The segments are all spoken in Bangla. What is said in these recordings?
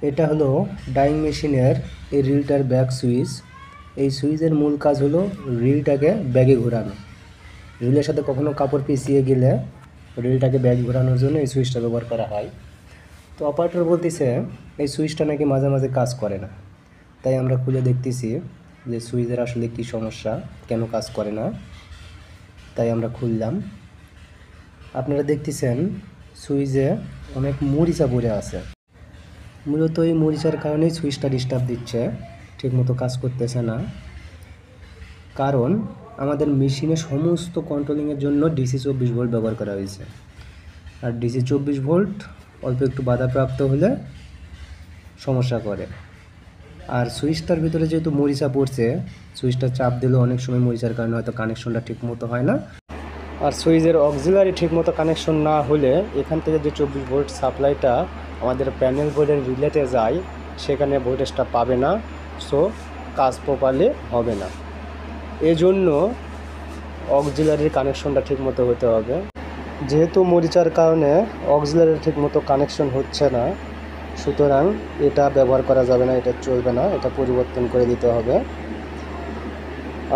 এটা হলো ডাইং মেশিনের এই রিলটার ব্যাক সুইচ। এই সুইচের মূল কাজ হলো রিলটাকে ব্যাগে ঘোরানো। রিলের সাথে কখনো কাপড় পিছিয়ে গেলে রিলটাকে ব্যাগ ঘোরানোর জন্য এই সুইচটা ব্যবহার করা হয়। তো অপারেটর বলতেছে এই সুইচটা নাকি মাঝে মাঝে কাজ করে না। তাই আমরা খুলে দেখতেছি যে সুইচের আসলে কী সমস্যা, কেন কাজ করে না। তাই আমরা খুললাম। আপনারা দেখতেছেন সুইচে অনেক মরিচা পড়ে আছে। মূলত এই মরিচার কারণেই সুইচটা ডিস্টার্ব দিচ্ছে, ঠিকমতো কাজ করতেছে না। কারণ আমাদের মেশিনে সমস্ত কন্ট্রোলিংয়ের জন্য ডিসি 24 ভোল্ট ব্যবহার করা হয়েছে। আর ডিসি 24 ভোল্ট অল্প একটু বাধাপ্রাপ্ত হলে সমস্যা করে। আর সুইচটার ভিতরে যেহেতু মরিচা পড়ছে, সুইচটা চাপ দিলেও অনেক সময় মরিচার কারণে হয়তো কানেকশনটা ঠিকমতো হয় না। আর সুইচের অক্সিলারি ঠিকমতো কানেকশন না হলে এখান থেকে যে 24 ভোল্ট সাপ্লাইটা আমাদের প্যানেল বোর্ডের রিলেতে যায়, সেখানে ভোল্টেজটা পাবে না, সো কাজ প্রপারলি হবে না। এজন্য অক্সিলারির কানেকশনটা ঠিকমতো হতে হবে। যেহেতু মরিচার কারণে অক্সিলারির ঠিকমতো কানেকশন হচ্ছে না, সুতরাং এটা ব্যবহার করা যাবে না, এটা চলবে না, এটা পরিবর্তন করে দিতে হবে।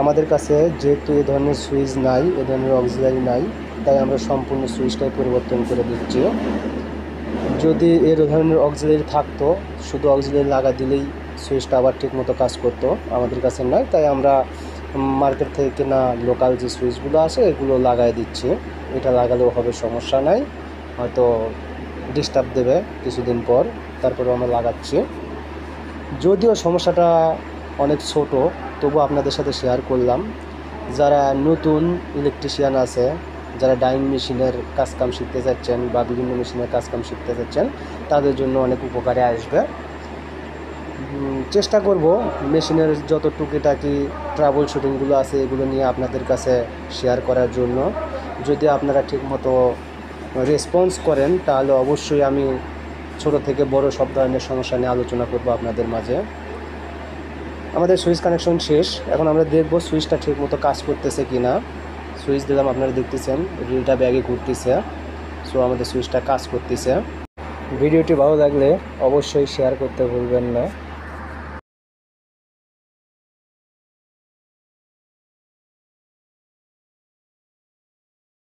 আমাদের কাছে যেহেতু এ ধরনের সুইচ নাই, এ ধরনের অক্সিলারি নাই, তাই আমরা সম্পূর্ণ সুইচটাই পরিবর্তন করে দিচ্ছি। যদি এর ধরনের অক্সিলারি থাকতো, শুধু অক্সিলারি লাগা দিলেই সুইচটা আবার ঠিকমতো কাজ করতো, আমাদের কাছে নাই, তাই আমরা মার্কেট থেকে কেনা লোকাল যে সুইচগুলো আছে এগুলো লাগাই দিচ্ছি। এটা লাগালেও হবে, সমস্যা নাই, হয়তো ডিস্টার্ব দেবে কিছুদিন পর, তারপরেও আমরা লাগাচ্ছি। যদিও সমস্যাটা অনেক ছোট, তবু আপনাদের সাথে শেয়ার করলাম। যারা নতুন ইলেকট্রিশিয়ান আছে, যারা ডাইং মেশিনের কাজকাম শিখতে চাচ্ছেন বা বিভিন্ন মেশিনের কাজকাম শিখতে চাচ্ছেন, তাদের জন্য অনেক উপকারে আসবে। চেষ্টা করব মেশিনের যত টুকিটাকি ট্রাবল শুটিংগুলো আছে এগুলো নিয়ে আপনাদের কাছে শেয়ার করার জন্য। যদি আপনারা ঠিকমতো রেসপন্স করেন তাহলে অবশ্যই আমি ছোট থেকে বড় সব ধরনের সমস্যা নিয়ে আলোচনা করব আপনাদের মাঝে। আমাদের সুইচ কানেকশন শেষ, এখন আমরা দেখব সুইচটা ঠিকমতো কাজ করতেছে কি না। সুইচ দিলাম, আপনারা দেখতেছেন রিলটা ব্যাগে ঘুরতেছে, সো আমাদের সুইচটা কাজ করতেছে। ভিডিওটি ভালো লাগলে অবশ্যই শেয়ার করতে ভুলবেন না।